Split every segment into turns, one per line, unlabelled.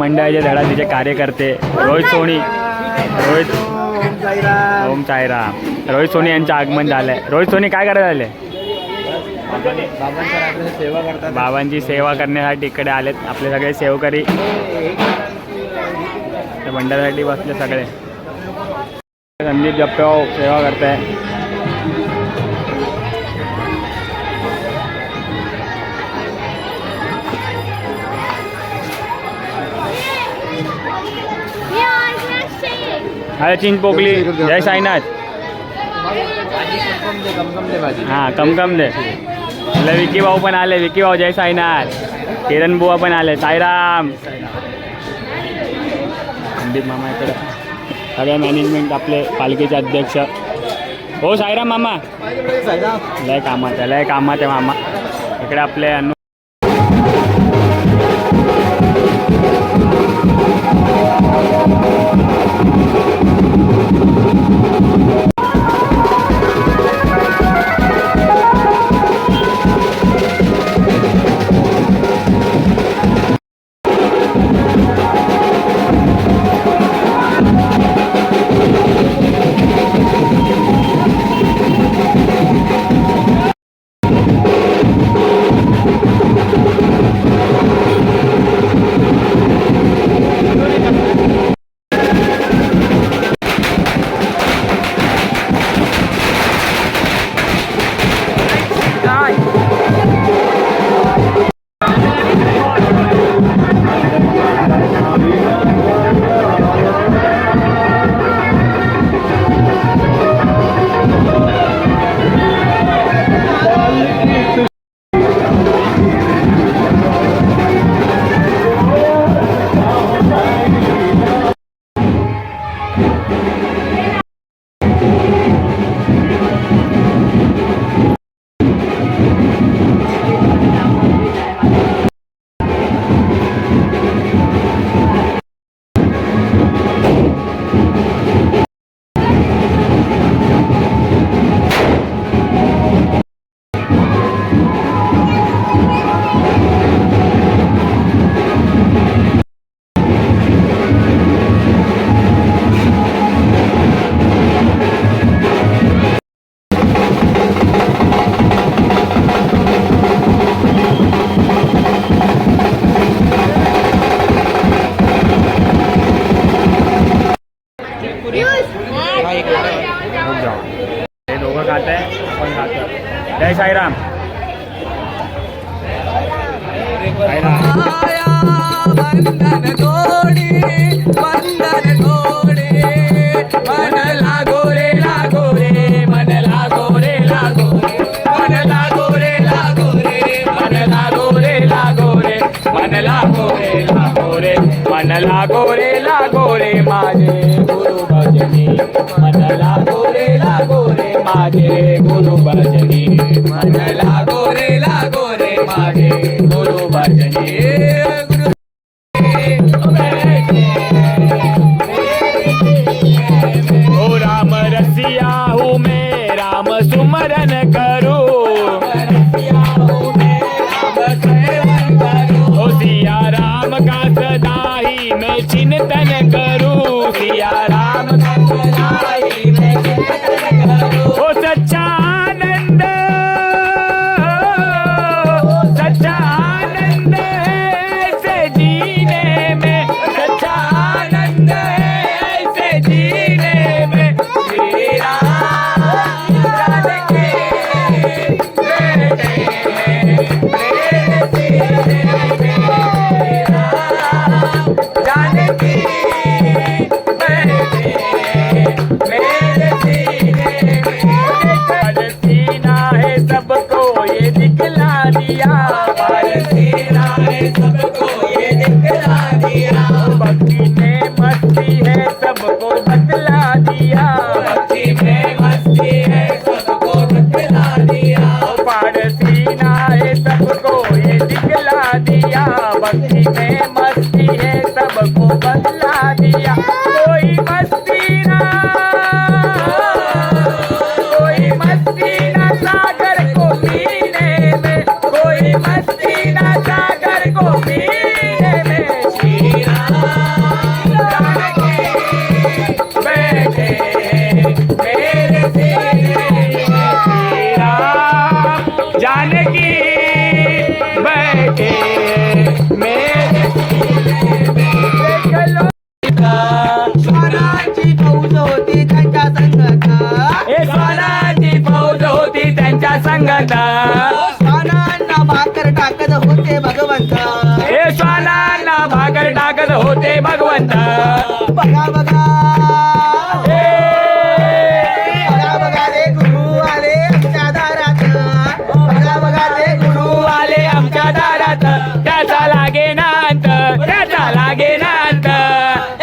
मंडळाचे धडाडीचे कार्यकर्ते रोहित सोनी, ओम साईराम, रोहित सोनी यांचं आगमन झालंय. रोहित सोनी काय करायला आले? बाबांची सेवा करण्यासाठी इकडे आलेत आपले सगळे सेवकरी. मंडळासाठी बसले सगळे. संदीप जप्पे सेवा करताय. अरे चिंचपोकली, जय साईनाथ. हां कमकम दे. विकी भाऊ पण आले. विकी भाऊ जय साईनाथ. किरण बुवा पण आले. साईराम. संदीप मामा इकडे सगळे मॅनेजमेंट आपले पालखीचे अध्यक्ष. हो साईराम मामा. लय कामात आहे मामा. इकडे आपले हे दोघं खात आहे, आपण खातो. जय साईराम. मन लागो रे माझे गुरु भजनी. मन लागो रे माझे गुरु भजनी. मन लागो रे माझे गुरु भजनी. ओ राम रसिया हूँ मैं, राम सुमरन करूँ. ओ सिया राम का सदा ही मैं चिंतन करूँ. सिया राम का सदा ही मैं चिंतन करूँ. ओ सच्चा आनंद ऐसे जीने में. सच्चा आनंद ऐसे जीने में. श्री राम जानकी बेटे जानकी राम जानकी बैठे मेरे
स्वारांची फौज होती त्यांच्या संगत.
हे स्वानाची फौज होती त्यांच्या संगत.
स्वानांना भाकर टाकत होते भगवंत.
हे स्वानांना भाकर टाकत होते भगवंत.
बघा बघा बघा बघा रे गुरु आले आमच्या दारात. बघा बघा ते गुरु
आले आमच्या दारात. त्याचा लागे नांत, त्याचा लागे नांत.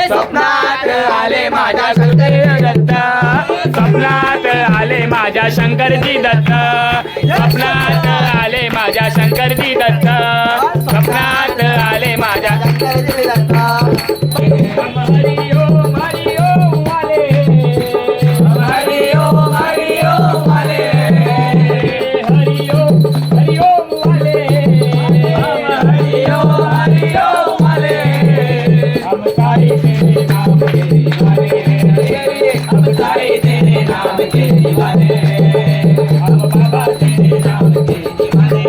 स्वप्नात आले माझ्या शंकर दत्त. स्वप्नात आले माझ्या शंकरजी दत्त. स्वप्नात आले माझ्या शंकरजी दत्त. स्वप्नात आले माझ्या
शंकरजी दत्त.
हरि ओम हरि ओम आले. हरि ओम हरि ओम आले. हरि ओम हरि ओम आले. हरि ओम हरि ओम आले. हम सारे तेरे नाम के दीवाने. हम सारे तेरे नाम के दीवाने. हम बाबा तेरे नाम के दीवाने.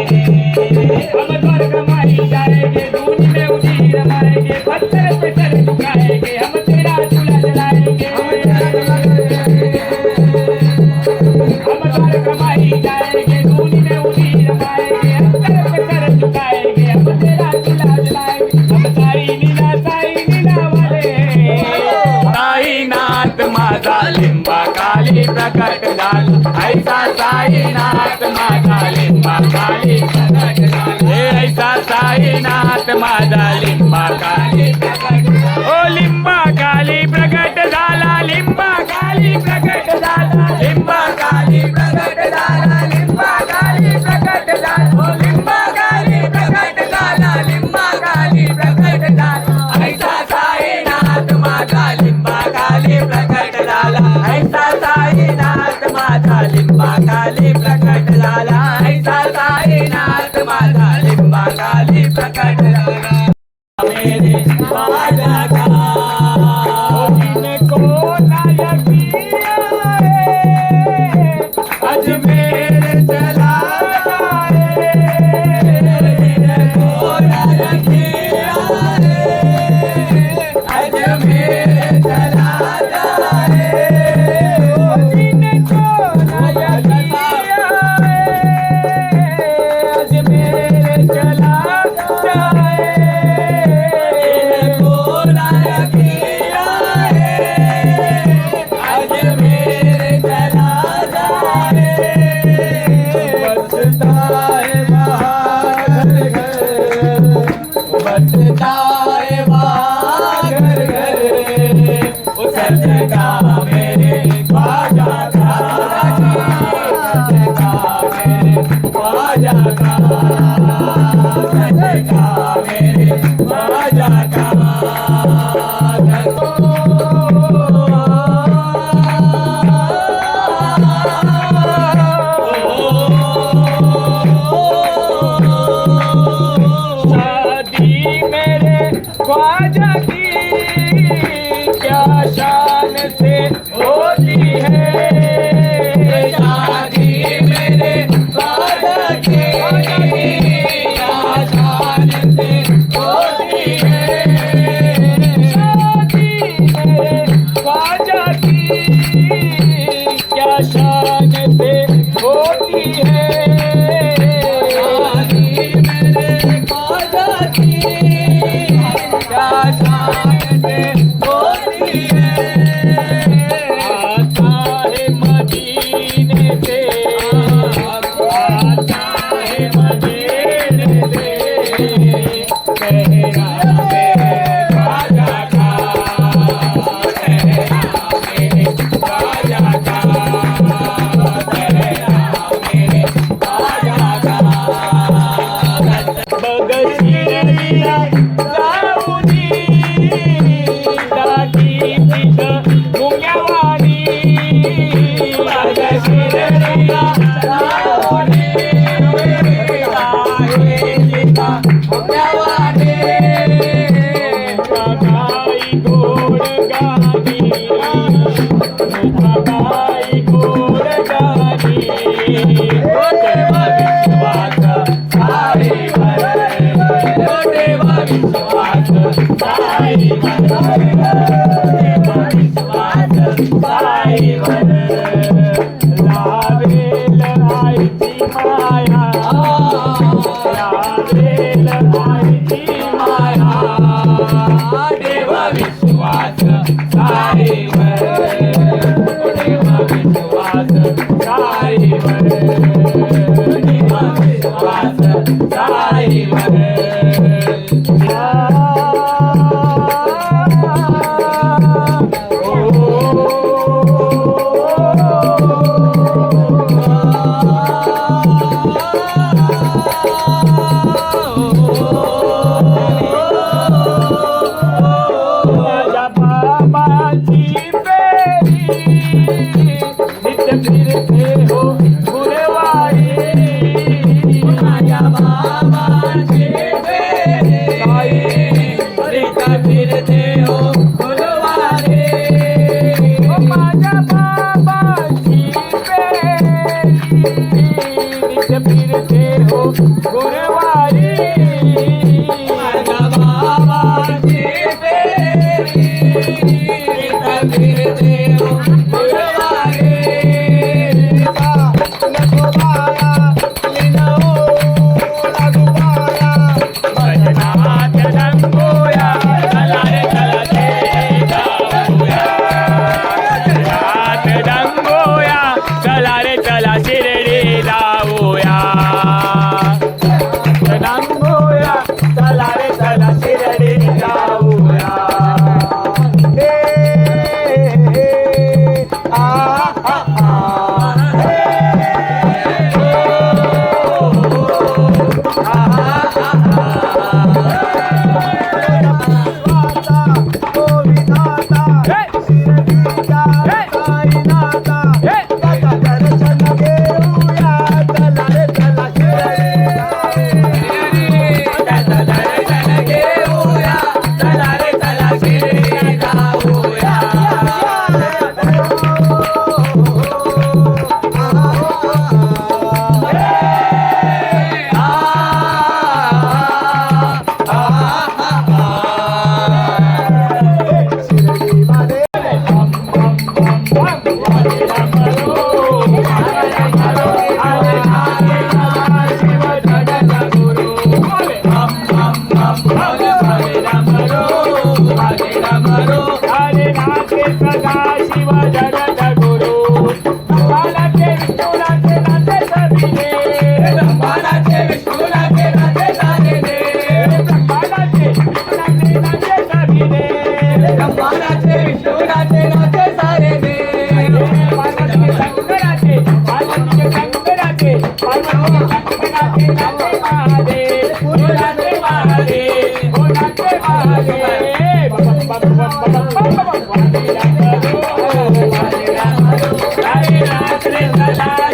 हम स्वर्ग माई जाएंगे, दूनी में उजीर मारेंगे, पत्थर पे सर झुकाएंगे, हम तेरा चूल्हा जलाएंगे. हम स्वर्ग माई जाएंगे, दूनी में उजीर मारेंगे, पत्थर पे सर झुकाएंगे, हम तेरा चूल्हा जलाएंगे. हम साई नीला वाले. साईनाथ माझा लिंबा काली प्रकट झाला. ऐसा साईनाथ माझा लिंबा काली प्रकट झाला. ऐसा साईनाथ माझा लिंबा काली प्रकट झाला. ओ लिंबा काली प्रकट झाला. लिंबा काली प्रकट झाला. लिंबा काली प्रकट झाला. लिंबा काली प्रकट झाला. ओ लिंबा काली प्रकट झाला. लिंबा काली प्रकट झाला. ऐसा साईनाथ माझा लिंबा काली प्रकट झाला. ऐसा साईनाथ माझा लिंबा काली प्रकट झाला. ऐसा साईनाथ माझा लिंबा काली प्रकट झाला. मेरे राजा का जिनको लायक किया है, अजमेर चला जाए. जिनको लायक किया है, अजमेर चला जाए. जिनको लायक किया है, अजमेर चला जाए. जिनको लायक किया है, अजमेर चला जाए. बसता है वहाँ घर घर. बसता है वहाँ घर घर. उस जगह मेरे ख्वाजा का. जगह मेरे ख्वाजा का. जगह मेरे ख्वाजा का. शादी मेरे ख्वाजा की क्या शान से होती है. शादी मेरे ख्वाजा की क्या शान से होती है. लावेल आईची माया लावेल आईची माया देव विश्वास साईवर देव विश्वास साईवर देव विश्वास साईवर माझ्या बाबाची फेरी नित्य फिरते हो गुरुवारी माझ्या बाबाची फेरी नित्य फिरते हो गुरुवारी माझ्या बाबाची फेरी नित्य फिरते हो गुरुवारी माझ्या बाबाची चला रे चला शिर्डी जाऊया रंगोया चला रे चला शिर्डी जाऊया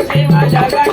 शिव जगत